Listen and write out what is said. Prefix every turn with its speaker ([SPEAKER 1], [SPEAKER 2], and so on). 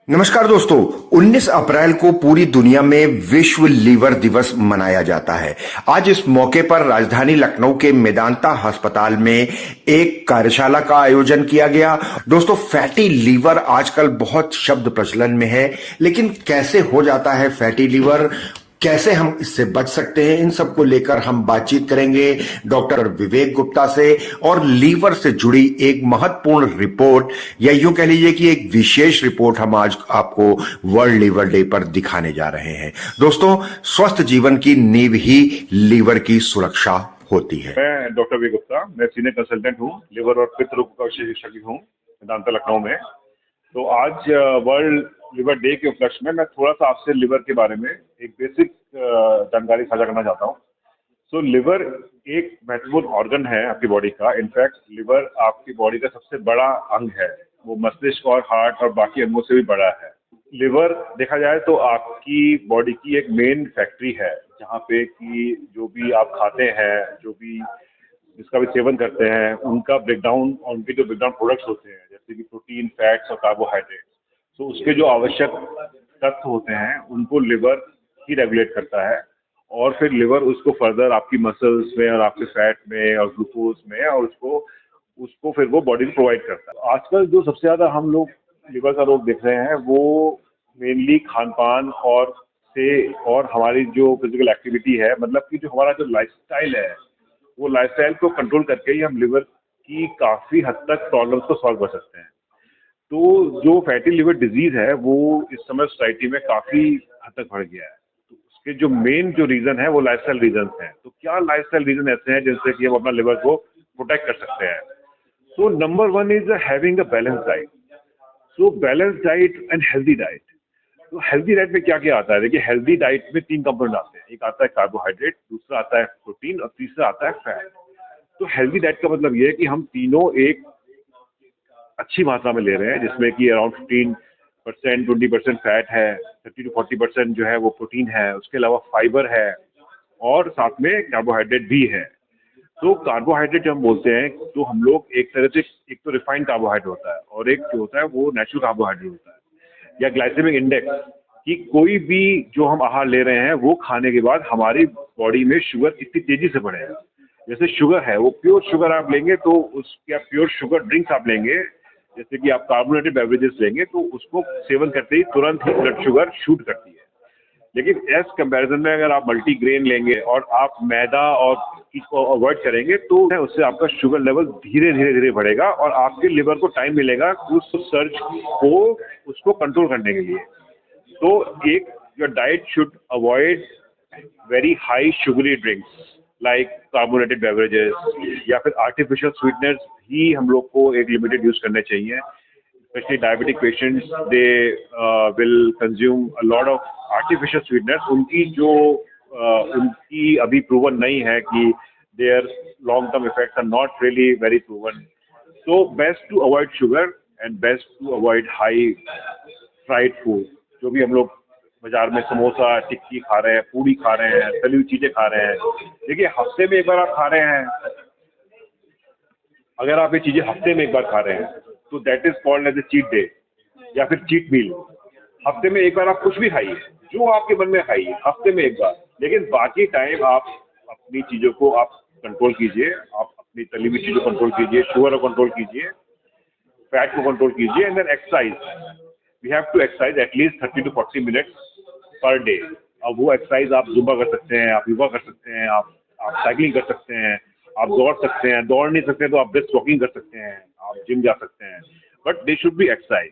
[SPEAKER 1] नमस्कार दोस्तों। 19 अप्रैल को पूरी दुनिया में विश्व लीवर दिवस मनाया जाता है। आज इस मौके पर राजधानी लखनऊ के मेदांता अस्पताल में एक कार्यशाला का आयोजन किया गया। दोस्तों, फैटी लीवर आजकल बहुत शब्द प्रचलन में है, लेकिन कैसे हो जाता है फैटी लीवर, कैसे हम इससे बच सकते हैं, इन सब को लेकर हम बातचीत करेंगे डॉक्टर विवेक गुप्ता से। और लीवर से जुड़ी एक महत्वपूर्ण रिपोर्ट, या यूं कह लीजिए कि एक विशेष रिपोर्ट हम आज आपको वर्ल्ड लीवर डे पर दिखाने जा रहे हैं। दोस्तों, स्वस्थ जीवन की नींव ही लीवर की सुरक्षा होती है।
[SPEAKER 2] मैं डॉक्टर विवेक गुप्ता, मैं सीनियर कंसल्टेंट हूँ, लिवर और पित्त रोग का विशेषज्ञ हूँ मेदांता लखनऊ में। तो आज वर्ल्ड लिवर डे के उपलक्ष्य में मैं थोड़ा सा आपसे लिवर के बारे में एक बेसिक जानकारी साझा करना चाहता हूँ। तो लिवर एक महत्वपूर्ण ऑर्गन है आपकी बॉडी का। इनफैक्ट लिवर आपकी बॉडी का सबसे बड़ा अंग है, वो मस्तिष्क और हार्ट और बाकी अंगों से भी बड़ा है। लिवर देखा जाए तो आपकी बॉडी की एक मेन फैक्ट्री है, जहाँ पे कि जो भी आप खाते हैं, जो भी जिसका भी सेवन करते हैं, उनका ब्रेकडाउन और उनके जो ब्रेकडाउन प्रोडक्ट्स होते हैं, जैसे कि प्रोटीन, फैट्स और कार्बोहाइड्रेट, तो उसके जो आवश्यक तत्व होते हैं उनको लिवर ही रेगुलेट करता है। और फिर लिवर उसको फर्दर आपकी मसल्स में और आपके फैट में और ग्लूकोज में और उसको उसको फिर वो बॉडी को प्रोवाइड करता है। आजकल जो सबसे ज़्यादा हम लोग लिवर का रोग देख रहे हैं वो मेनली खान पान और हमारी जो फिजिकल एक्टिविटी है, मतलब कि जो हमारा जो लाइफस्टाइल है, वो लाइफस्टाइल को कंट्रोल करके ही हम लिवर की काफ़ी हद तक प्रॉब्लम्स को सॉल्व कर सकते हैं। तो जो फैटी लिवर डिजीज़ है वो इस समय सोसाइटी में काफ़ी हद तक बढ़ गया है। तो उसके जो मेन जो रीज़न है वो लाइफस्टाइल रीजन्स हैं। तो क्या लाइफस्टाइल रीज़न ऐसे हैं जिनसे कि हम अपना लिवर को प्रोटेक्ट कर सकते हैं? So number one is having a balance diet. So balance diet and healthy diet. तो हेल्दी डाइट में क्या क्या आता है? देखिए, हेल्दी डाइट में 3 कंपोनेंट आते हैं। एक आता है कार्बोहाइड्रेट, दूसरा आता है प्रोटीन और तीसरा आता है फैट। तो हेल्दी डाइट का मतलब ये है कि हम तीनों एक अच्छी मात्रा में ले रहे हैं, जिसमें कि अराउंड 15%, 20% फैट है, 30 to 40% जो है वो प्रोटीन है, उसके अलावा फाइबर है और साथ में कार्बोहाइड्रेट भी है। तो कार्बोहाइड्रेट जब हम बोलते हैं तो हम लोग एक तरह से, एक तो रिफाइंड कार्बोहाइड्रेट होता है और एक जो होता है वो नेचुरल कार्बोहाइड्रेट होता है, या ग्लाइसेमिक इंडेक्स, कि कोई भी जो हम आहार ले रहे हैं वो खाने के बाद हमारी बॉडी में शुगर कितनी तेजी से बढ़ेगा। जैसे शुगर है, वो प्योर शुगर आप लेंगे तो उसके प्योर शुगर ड्रिंक्स आप लेंगे, जैसे कि आप कार्बोनेटेड बेवरेजेस लेंगे तो उसको सेवन करते ही तुरंत ही ब्लड शुगर शूट करती है। लेकिन एज कंपैरिजन में अगर आप मल्टीग्रेन लेंगे और आप मैदा और इसको अवॉइड करेंगे तो उससे आपका शुगर लेवल धीरे धीरे धीरे बढ़ेगा और आपके लिवर को टाइम मिलेगा उस सर्ज को उसको कंट्रोल करने के लिए। तो एक, your diet should avoid very high sugary drinks like carbonated beverages या फिर आर्टिफिशियल स्वीटनर्स ही हम लोग को एक लिमिटेड यूज करने चाहिए। Especially diabetic patients, they will consume a lot of artificial sweeteners. उनकी अभी प्रूवन नहीं है कि their long term effects are not really very proven. So best to avoid sugar and best to avoid high fried food. जो भी हम लोग बाजार में समोसा, टिक्की खा रहे हैं, पूड़ी खा रहे हैं, तली हुई चीजें खा रहे हैं, देखिए हफ्ते में एक बार आप खा रहे हैं, अगर आप ये चीजें हफ्ते में एक बार खा रहे हैं तो that is called as a cheat day या फिर चीट मील। हफ्ते में एक बार आप कुछ भी खाइए, जो आपके मन में खाइए, हफ्ते में एक बार, लेकिन बाकी टाइम आप अपनी चीज़ों को आप कंट्रोल कीजिए, आप अपनी तली हुई चीज़ों को कंट्रोल कीजिए, शुगर को कंट्रोल कीजिए, फैट को कंट्रोल कीजिए, and then exercise. We have to exercise at least 30 to 40 minutes per day. अब वो एक्सरसाइज आप जुम्बा कर सकते हैं, आप योगा कर सकते हैं, आप साइकिलिंग कर सकते हैं, आप दौड़ सकते हैं, दौड़ नहीं सकते तो आप ब्रिस्क वॉकिंग कर सकते हैं, आप जिम जा सकते हैं, but they should be exercise.